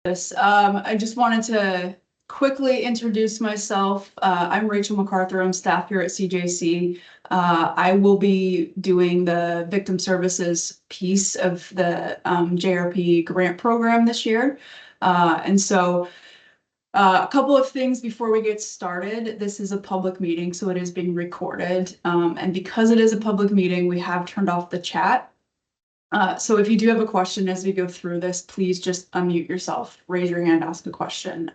I just wanted to quickly introduce myself. I'm Rachel MacArthur. I'm staff here at CJC. I will be doing the victim services piece of the JRP grant program this year. A couple of things before we get started. This is a public meeting, so it is being recorded. And because it is a public meeting, we have turned off the chat. So if you do have a question as we go through this, please just unmute yourself, raise your hand, ask a question.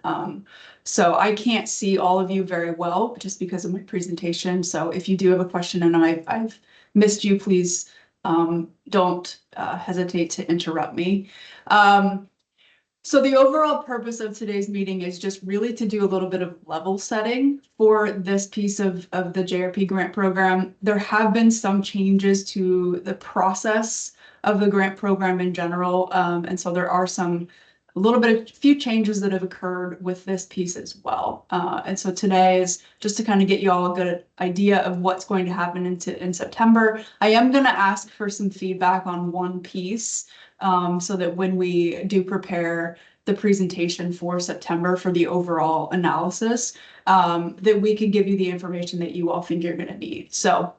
So I can't see all of you very well just because of my presentation. So if you do have a question and I've missed you, please don't hesitate to interrupt me. So the overall purpose of today's meeting is just really to do a little bit of level setting for this piece of the JRP grant program. There have been some changes to the process of the grant program in general. And so there are a few changes that have occurred with this piece as well. And so today is just to kind of get you all a good idea of what's going to happen in September. I am going to ask for some feedback on one piece so that when we do prepare the presentation for September for the overall analysis, that we can give you the information that you all think you're going to need. So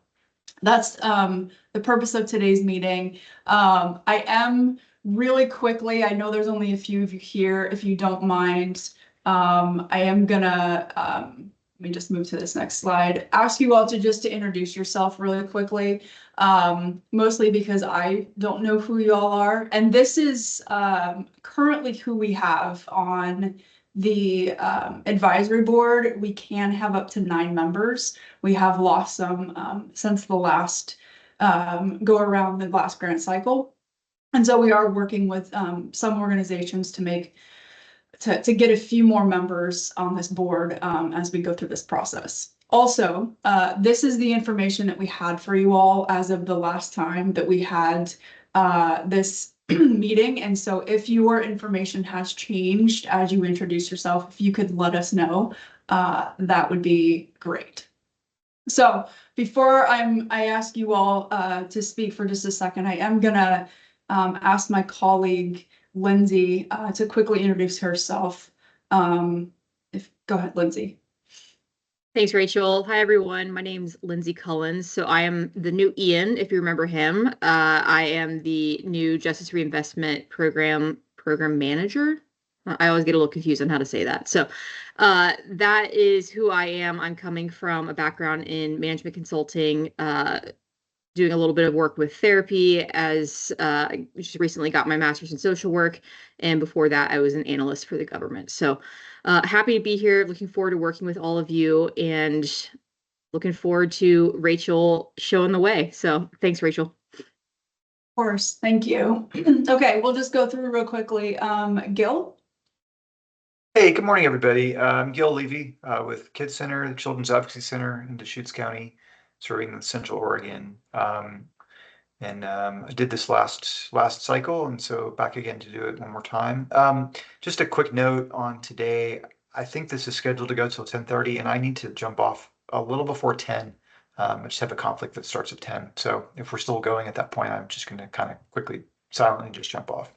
that's the purpose of today's meeting. I am really quickly, I know there's only a few of you here, if you don't mind, I am gonna, let me just move to this next slide, ask you all to introduce yourself really quickly, mostly because I don't know who you all are. And this is currently who we have on the advisory board. We can have up to 9 members. We have lost some since the last go around the last grant cycle. And so we are working with some organizations to get a few more members on this board as we go through this process. Also, this is the information that we had for you all as of the last time that we had this meeting. And so if your information has changed as you introduce yourself, if you could let us know, that would be great. So before I ask you all to speak for just a second, I am gonna ask my colleague Lindsay to quickly introduce herself. Go ahead, Lindsay. Thanks, Rachel. Hi, everyone. My name's Lindsay Cullens. So I am the new Ian, if you remember him. I am the new Justice Reinvestment Program Manager. I always get a little confused on how to say that. So that is who I am. I'm coming from a background in management consulting, doing a little bit of work with therapy as just recently got my master's in social work. And before that, I was an analyst for the government. So happy to be here. Looking forward to working with all of you and looking forward to Rachel showing the way. So thanks, Rachel. Of course. Thank you. Okay, we'll just go through real quickly. Gil? Hey, good morning, everybody. I'm Gil Levy with Kids Center, the Children's Advocacy Center in Deschutes County, serving in Central Oregon. I did this last cycle, and so back again to do it one more time. Just a quick note on today. I think this is scheduled to go till 10:30, and I need to jump off a little before 10. I just have a conflict that starts at 10. So if we're still going at that point, I'm just going to kind of quickly, silently just jump off.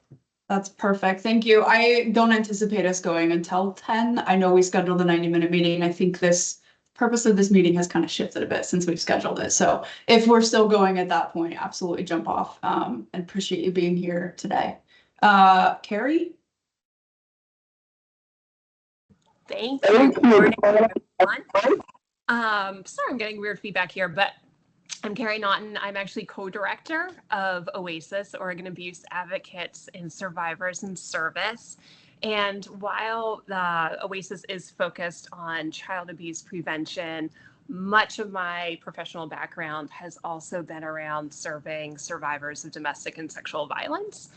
That's perfect. Thank you. I don't anticipate us going until 10. I know we scheduled a 90-minute meeting. I think this purpose of this meeting has kind of shifted a bit since we've scheduled it. So if we're still going at that point, absolutely jump off and appreciate you being here today. Carrie? Thank you. Good morning, everyone. Sorry, I'm getting weird feedback here, but I'm Carrie Naughton. I'm actually co-director of OASIS, Oregon Abuse Advocates and Survivors in Service. And while the OASIS is focused on child abuse prevention, much of my professional background has also been around serving survivors of domestic and sexual violence.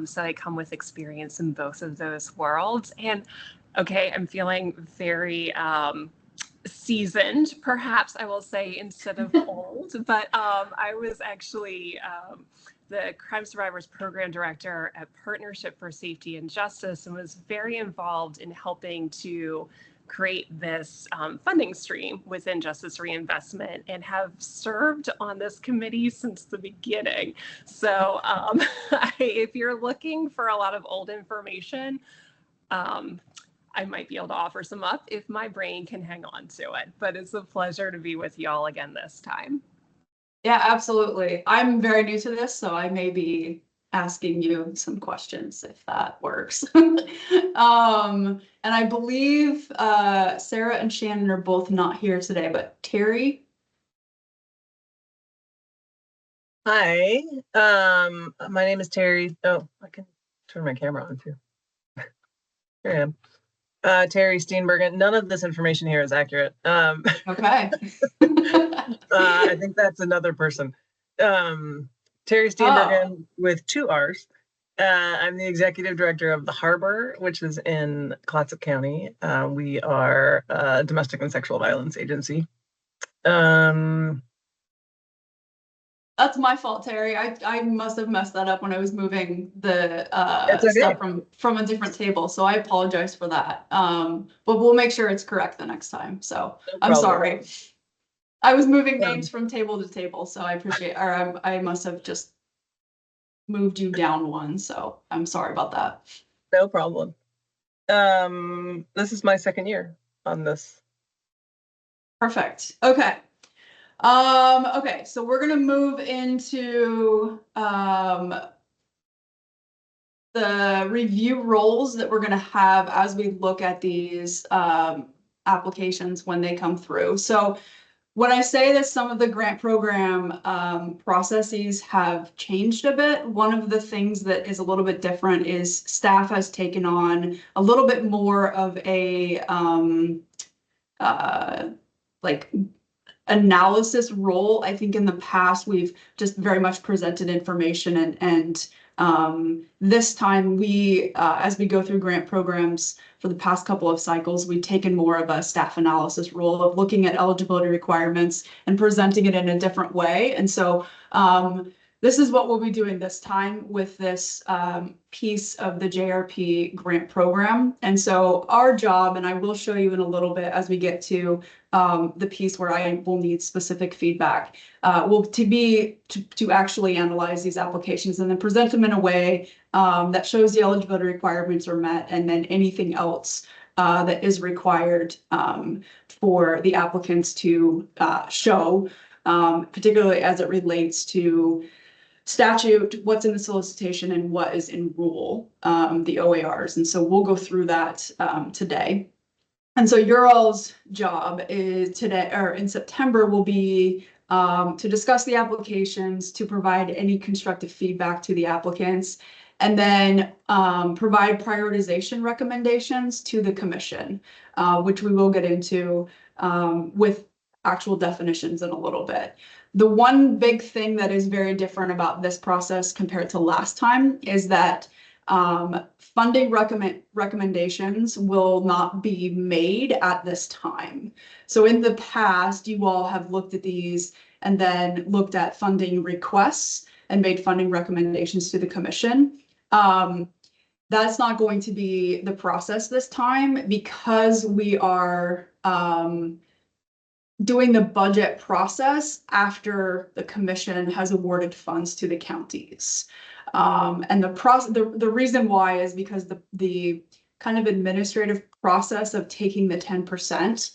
So I come with experience in both of those worlds. And okay, I'm feeling very seasoned, perhaps I will say, instead of old, but I was actually the Crime Survivors Program Director at Partnership for Safety and Justice and was very involved in helping to create this funding stream within Justice Reinvestment and have served on this committee since the beginning. So if you're looking for a lot of old information, I might be able to offer some up if my brain can hang on to it. But it's a pleasure to be with y'all again this time. Yeah, absolutely. I'm very new to this, so I may be asking you some questions if that works. And I believe Sarah and Shannon are both not here today, but Terry. Hi, my name is Terry. Oh, I can turn my camera on too. Here I am. Terry Steenbergen. None of this information here is accurate. Okay. I think that's another person. Terry Steenbergen with 2 R's. I'm the executive director of the Harbor, which is in Clatsop County. We are a domestic and sexual violence agency. That's my fault, Terry. I must have messed that up when I was moving the It's okay. stuff from a different table, so I apologize for that. But we'll make sure it's correct the next time. So No I'm problem. sorry. I was moving names from table to table, so I appreciate, or I must have just moved you down one, so I'm sorry about that. No problem. This is my 2nd year on this. Perfect. Okay. Okay, so we're gonna move into the review roles that we're gonna have as we look at these applications when they come through. So when I say that some of the grant program processes have changed a bit, one of the things that is a little bit different is staff has taken on a little bit more of a like analysis role. I think in the past, we've just very much presented information and this time we, as we go through grant programs for the past couple of cycles, we've taken more of a staff analysis role of looking at eligibility requirements and presenting it in a different way. And so this is what we'll be doing this time with this piece of the JRP grant program. And so our job, and I will show you in a little bit as we get to the piece where I will need specific feedback, will to actually analyze these applications and then present them in a way that shows the eligibility requirements are met, and then anything else that is required for the applicants to show, particularly as it relates to statute, what's in the solicitation, and what is in rule, the OARs. And so we'll go through that today. And so your all's job is today, or in September, will be to discuss the applications, to provide any constructive feedback to the applicants, and then provide prioritization recommendations to the commission, which we will get into with actual definitions in a little bit. The one big thing that is very different about this process compared to last time is that funding recommendations will not be made at this time. So in the past, you all have looked at these and then looked at funding requests and made funding recommendations to the commission. That's not going to be the process this time because we are doing the budget process after the commission has awarded funds to the counties. And the reason why is because the kind of administrative process of taking the 10%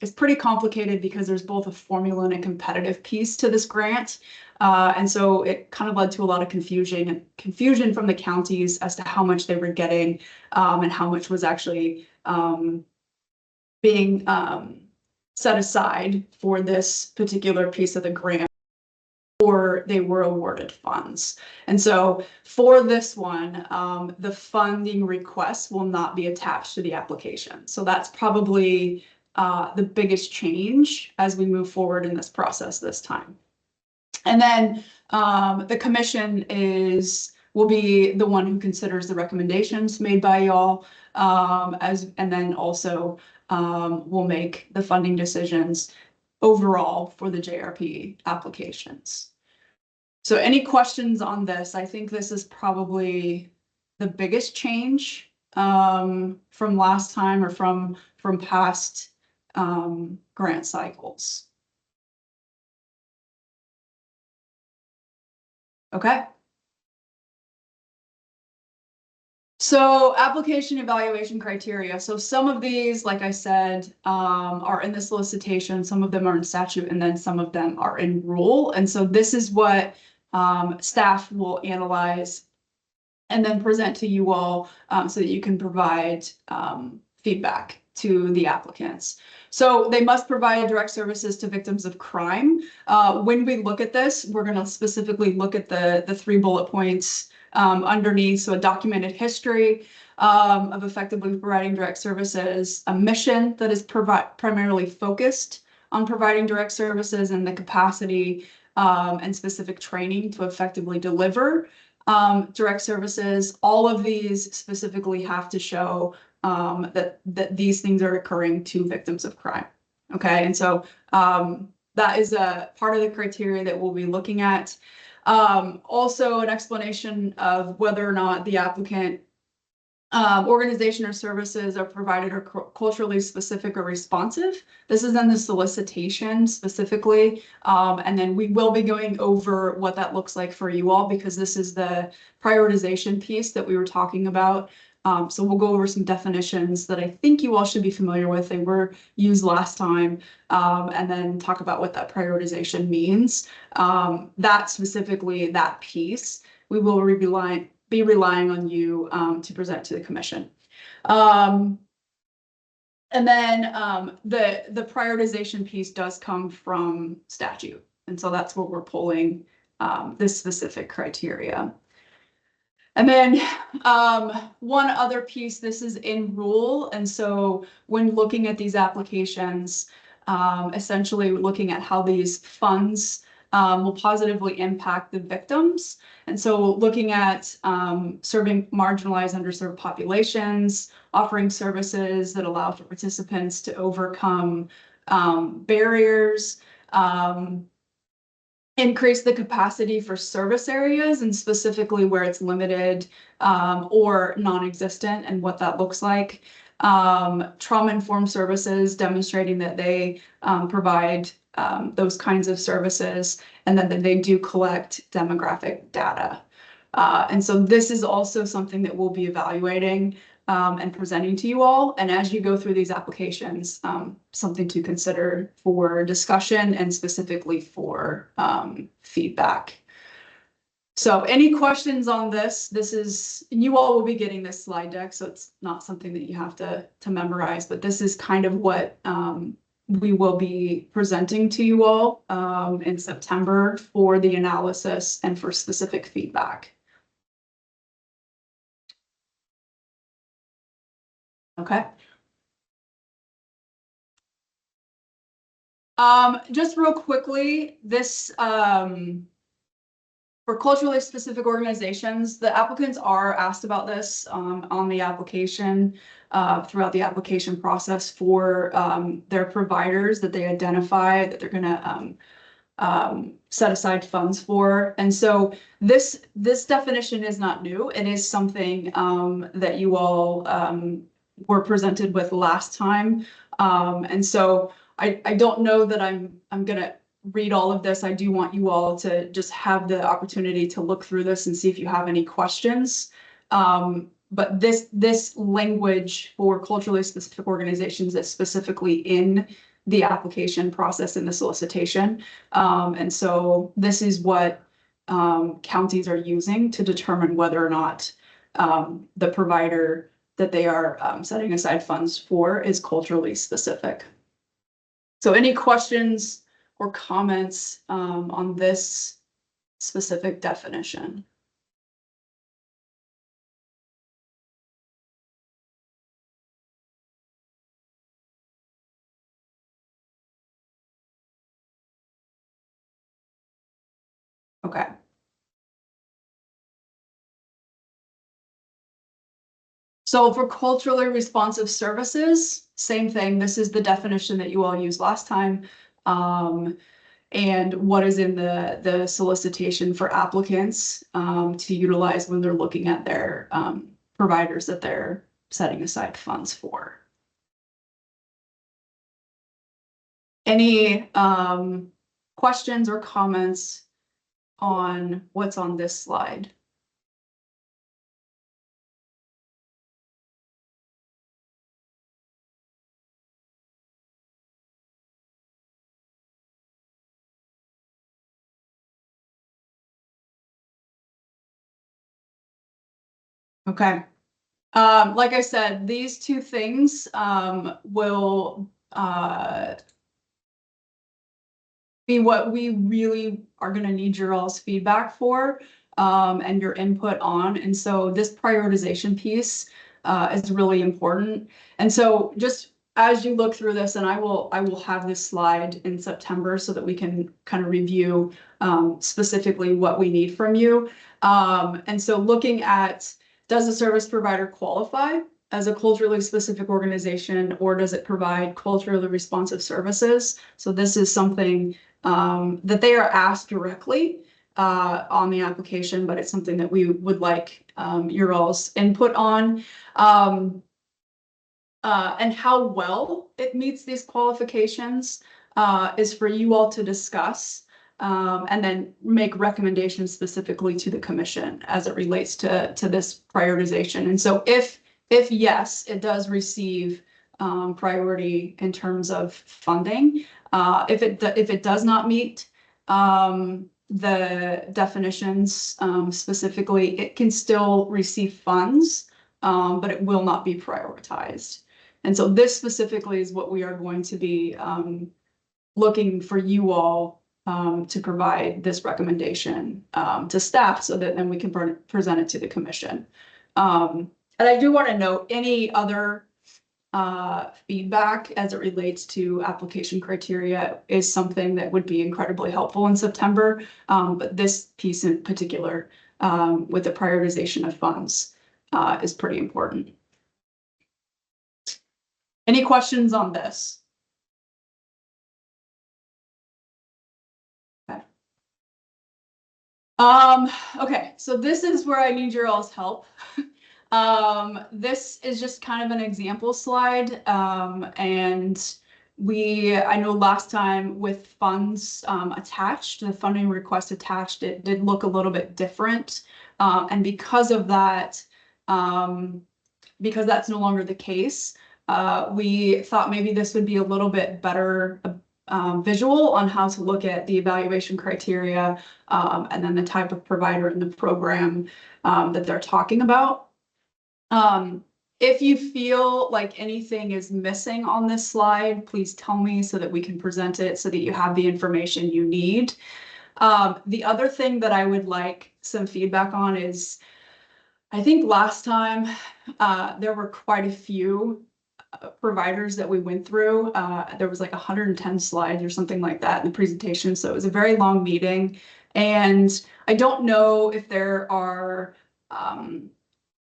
is pretty complicated because there's both a formula and a competitive piece to this grant. And so it kind of led to a lot of confusion from the counties as to how much they were getting and how much was actually being set aside for this particular piece of the grant, or they were awarded funds. And so for this one, the funding request will not be attached to the application. So that's probably the biggest change as we move forward in this process this time. And then the commission will be the one who considers the recommendations made by y'all, and then also will make the funding decisions overall for the JRP applications. So any questions on this? I think this is probably the biggest change from last time or from past grant cycles. Okay. So application evaluation criteria. So some of these, like I said, are in the solicitation, some of them are in statute, and then some of them are in rule. And so this is what staff will analyze and then present to you all so that you can provide feedback to the applicants. So they must provide direct services to victims of crime. When we look at this, we're going to specifically look at the 3 bullet points underneath. So a documented history of effectively providing direct services, a mission that is primarily focused on providing direct services, and the capacity and specific training to effectively deliver direct services. All of these specifically have to show that these things are occurring to victims of crime. Okay, and so that is a part of the criteria that we'll be looking at. Also, an explanation of whether or not the applicant organization or services are provided or culturally specific or responsive. This is in the solicitation specifically. And then we will be going over what that looks like for you all, because this is the prioritization piece that we were talking about. So we'll go over some definitions that I think you all should be familiar with. They were used last time, and then talk about what that prioritization means. That specifically, that piece, we will be relying on you to present to the commission. And then the prioritization piece does come from statute. And so that's where we're pulling this specific criteria. And then one other piece, this is in rule. And so when looking at these applications, essentially looking at how these funds will positively impact the victims. And so looking at serving marginalized, underserved populations, offering services that allow for participants to overcome barriers, increase the capacity for service areas, and specifically where it's limited or non-existent, and what that looks like. Trauma-informed services, demonstrating that they provide those kinds of services, and then that they do collect demographic data. And so this is also something that we'll be evaluating and presenting to you all. And as you go through these applications, something to consider for discussion and specifically for feedback. So any questions on this? This is, you all will be getting this slide deck, so it's not something that you have to memorize, but this is kind of what we will be presenting to you all in September for the analysis and for specific feedback. Okay. Just real quickly, this for culturally specific organizations, the applicants are asked about this on the application throughout the application process for their providers that they identify that they're going to set aside funds for. And so this definition is not new. It is something that you all were presented with last time. And so I don't know that I'm going to read all of this. I do want you all to just have the opportunity to look through this and see if you have any questions. But this language for culturally specific organizations is specifically in the application process in the solicitation. And so this is what counties are using to determine whether or not the provider that they are setting aside funds for is culturally specific. So any questions or comments on this specific definition? Okay. So for culturally responsive services, same thing. This is the definition that you all used last time. And what is in the solicitation for applicants to utilize when they're looking at their providers that they're setting aside funds for. Any questions or comments on what's on this slide? Okay. Like I said, these two things will be what we really are going to need your all's feedback for and your input on. And so this prioritization piece is really important. And so just as you look through this, and I will have this slide in September so that we can kind of review specifically what we need from you. And so looking at, does a service provider qualify as a culturally specific organization, or does it provide culturally responsive services? So this is something that they are asked directly on the application, but it's something that we would like your all's input on. And how well it meets these qualifications is for you all to discuss and then make recommendations specifically to the commission as it relates to this prioritization. And so if yes, it does receive priority in terms of funding. If it does not meet the definitions specifically, it can still receive funds, but it will not be prioritized. And so this specifically is what we are going to be looking for you all to provide this recommendation to staff so that then we can present it to the commission. And I do want to note any other feedback as it relates to application criteria is something that would be incredibly helpful in September. But this piece in particular with the prioritization of funds is pretty important. Any questions on this? Okay. Okay, so this is where I need your all's help. This is just kind of an example slide. And I know last time with funds attached, the funding request attached, it did look a little bit different. And because of that, because that's no longer the case, we thought maybe this would be a little bit better visual on how to look at the evaluation criteria and then the type of provider in the program that they're talking about. If you feel like anything is missing on this slide, please tell me so that we can present it so that you have the information you need. The other thing that I would like some feedback on is, I think last time there were quite a few providers that we went through. There was like 110 slides or something like that in the presentation. So it was a very long meeting. And I don't know if there are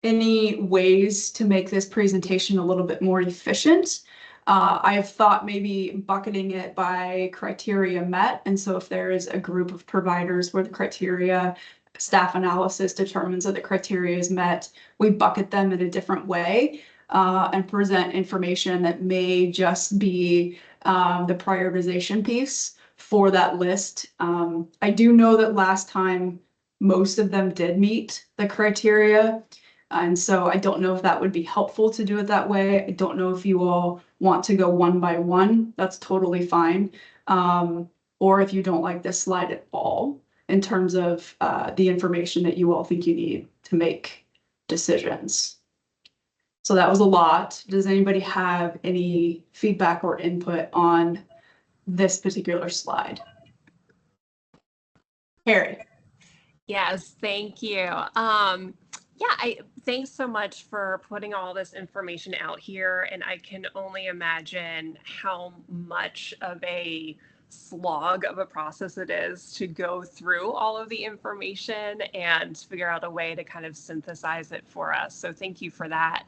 any ways to make this presentation a little bit more efficient. I have thought maybe bucketing it by criteria met. And so if there is a group of providers where the criteria staff analysis determines that the criteria is met, we bucket them in a different way and present information that may just be the prioritization piece for that list. I do know that last time most of them did meet the criteria. And so I don't know if that would be helpful to do it that way. I don't know if you all want to go one by one. That's totally fine. Or if you don't like this slide at all in terms of the information that you all think you need to make decisions. So that was a lot. Does anybody have any feedback or input on this particular slide? Harry. Yes, thank you. Thanks so much for putting all this information out here. And I can only imagine how much of a slog of a process it is to go through all of the information and figure out a way to kind of synthesize it for us. So thank you for that.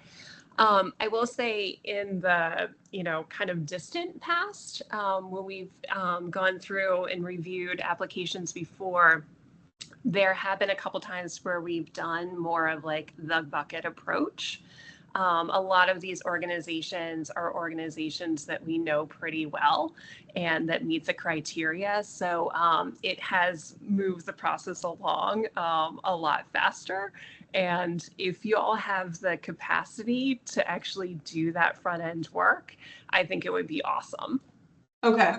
I will say in the, kind of distant past, when we've gone through and reviewed applications before, there have been a couple times where we've done more of like the bucket approach. A lot of these organizations are organizations that we know pretty well and that meet the criteria. So it has moved the process along a lot faster. And if you all have the capacity to actually do that front end work, I think it would be awesome. Okay.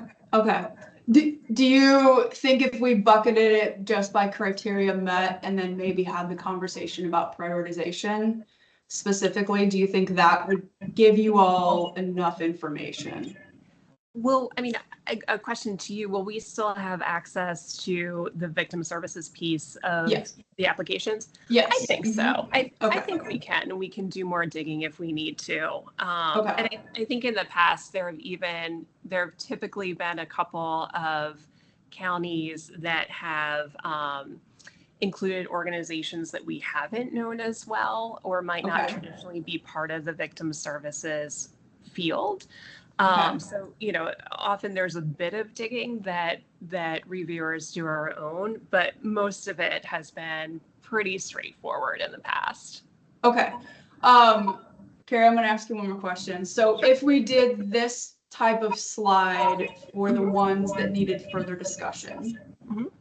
Do you think if we bucketed it just by criteria met and then maybe had the conversation about prioritization specifically, do you think that would give you all enough information? Well, I mean, a question to you, will we still have access to the victim services piece of Yes. the applications? Yes. I think so. I Okay. think we can. We can do more digging if we need to. Okay. And I think in the past, there have typically been a couple of counties that have included organizations that we haven't known as well, or might not Okay. traditionally be part of the victim services field. Okay. So, often there's a bit of digging that reviewers do our own, but most of it has been pretty straightforward in the past. Okay. Carrie, I'm going to ask you one more question. So if we did this type of slide for the ones that needed further discussion, Mhm.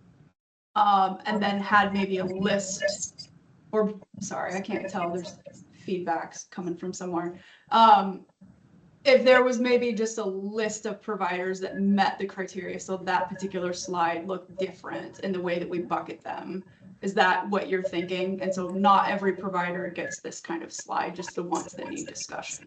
And then had maybe a list, or sorry, I can't tell, there's feedbacks coming from somewhere. If there was maybe just a list of providers that met the criteria, so that particular slide looked different in the way that we bucket them, is that what you're thinking? And so not every provider gets this kind of slide, just the ones that need discussion.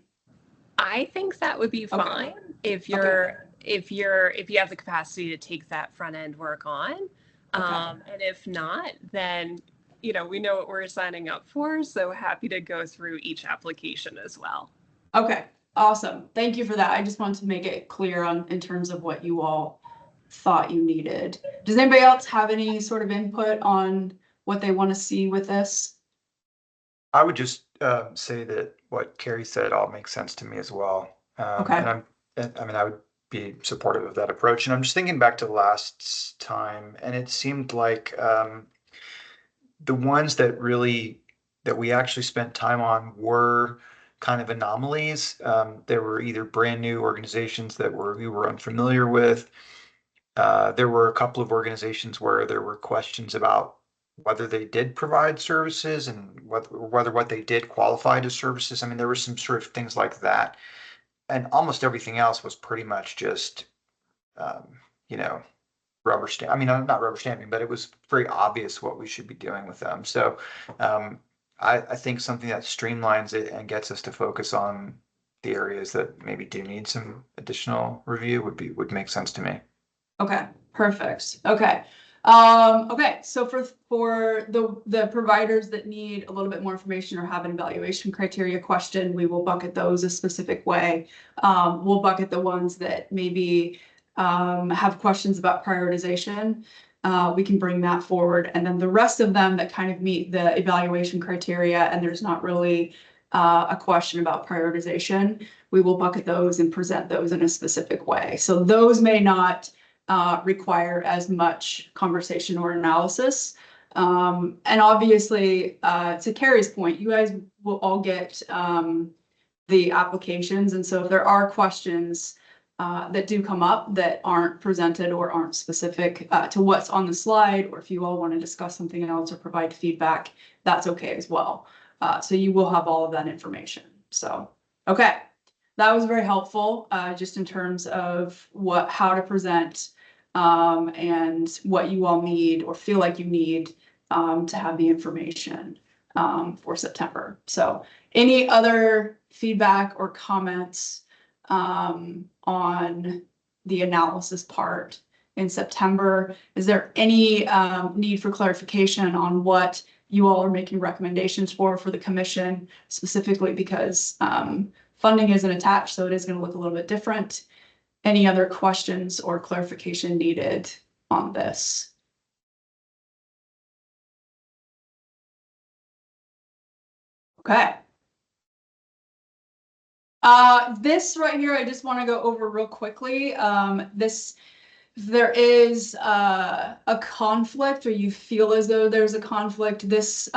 I think that would be fine if you have the capacity to take that front end work on. And if not, then we know what we're signing up for. So happy to go through each application as well. Okay, awesome. Thank you for that. I just wanted to make it clear in terms of what you all thought you needed. Does anybody else have any sort of input on what they want to see with this? I would just say that what Carrie said all makes sense to me as well. Okay. And I would be supportive of that approach. And I'm just thinking back to last time, and it seemed like the ones that we actually spent time on were kind of anomalies. There were either brand new organizations that we were unfamiliar with. There were a couple of organizations where there were questions about whether they did provide services and whether what they did qualified as services. I mean, there were some sort of things like that. And almost everything else was pretty much just, rubber stamp. I mean, not rubber stamping, but it was very obvious what we should be doing with them. So I think something that streamlines it and gets us to focus on the areas that maybe do need some additional review would make sense to me. Okay, perfect. Okay. Okay, so for the providers that need a little bit more information or have an evaluation criteria question, we will bucket those a specific way. We'll bucket the ones that maybe have questions about prioritization. We can bring that forward. And then the rest of them that kind of meet the evaluation criteria and there's not really a question about prioritization, we will bucket those and present those in a specific way. So those may not require as much conversation or analysis. And obviously, to Carrie's point, you guys will all get the applications. And so if there are questions that do come up that aren't presented or aren't specific to what's on the slide, or if you all want to discuss something else or provide feedback, that's okay as well. So you will have all of that information. So, okay. That was very helpful, just in terms of how to present and what you all need or feel like you need to have the information for September. So any other feedback or comments on the analysis part in September? Is there any need for clarification on what you all are making recommendations for the commission, specifically because funding isn't attached, so it is going to look a little bit different? Any other questions or clarification needed on this? Okay. This right here, I just want to go over real quickly. There is a conflict, or you feel as though there's a conflict. This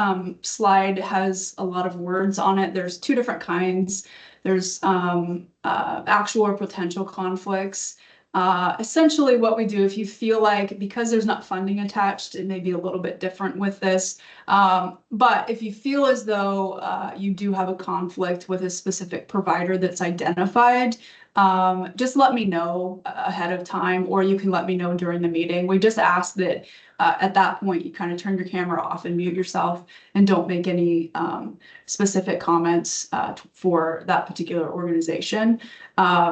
slide has a lot of words on it. There's two different kinds. There's actual or potential conflicts. Essentially what we do, if you feel like, because there's not funding attached, it may be a little bit different with this. But if you feel as though you do have a conflict with a specific provider that's identified, just let me know ahead of time, or you can let me know during the meeting. We just ask that at that point, you kind of turn your camera off and mute yourself and don't make any specific comments for that particular organization.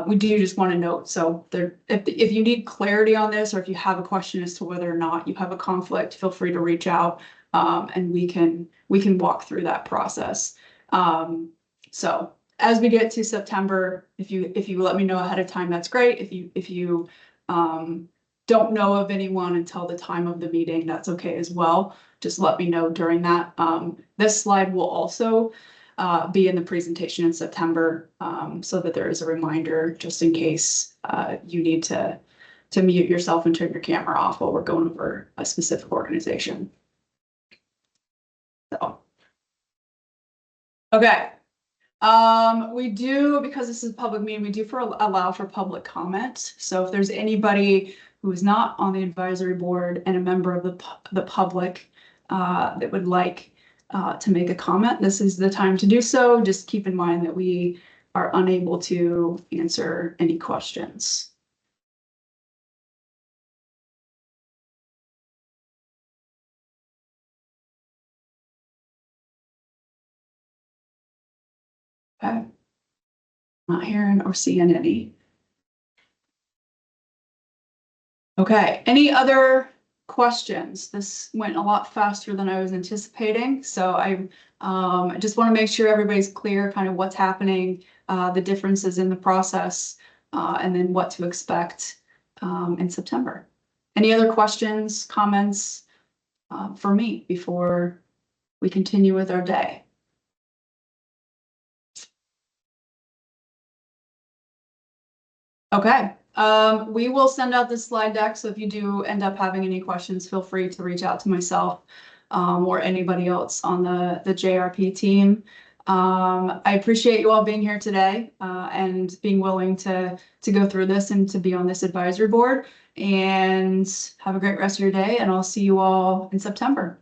We do just want to note, so if you need clarity on this, or if you have a question as to whether or not you have a conflict, feel free to reach out, and we can walk through that process. So as we get to September, if you let me know ahead of time, that's great. If you don't know of anyone until the time of the meeting, that's okay as well. Just let me know during that. This slide will also be in the presentation in September, so that there is a reminder just in case you need to mute yourself and turn your camera off while we're going over a specific organization. So, okay. We do, because this is a public meeting, we do allow for public comment. So if there's anybody who is not on the advisory board and a member of the public that would like to make a comment, this is the time to do so. Just keep in mind that we are unable to answer any questions. Okay. Not hearing or seeing any. Okay, any other questions? This went a lot faster than I was anticipating, so I just want to make sure everybody's clear kind of what's happening, the differences in the process, and then what to expect in September. Any other questions, comments for me before we continue with our day? Okay, we will send out this slide deck, so if you do end up having any questions, feel free to reach out to myself or anybody else on the JRP team. I appreciate you all being here today and being willing to go through this and to be on this advisory board. And have a great rest of your day, and I'll see you all in September.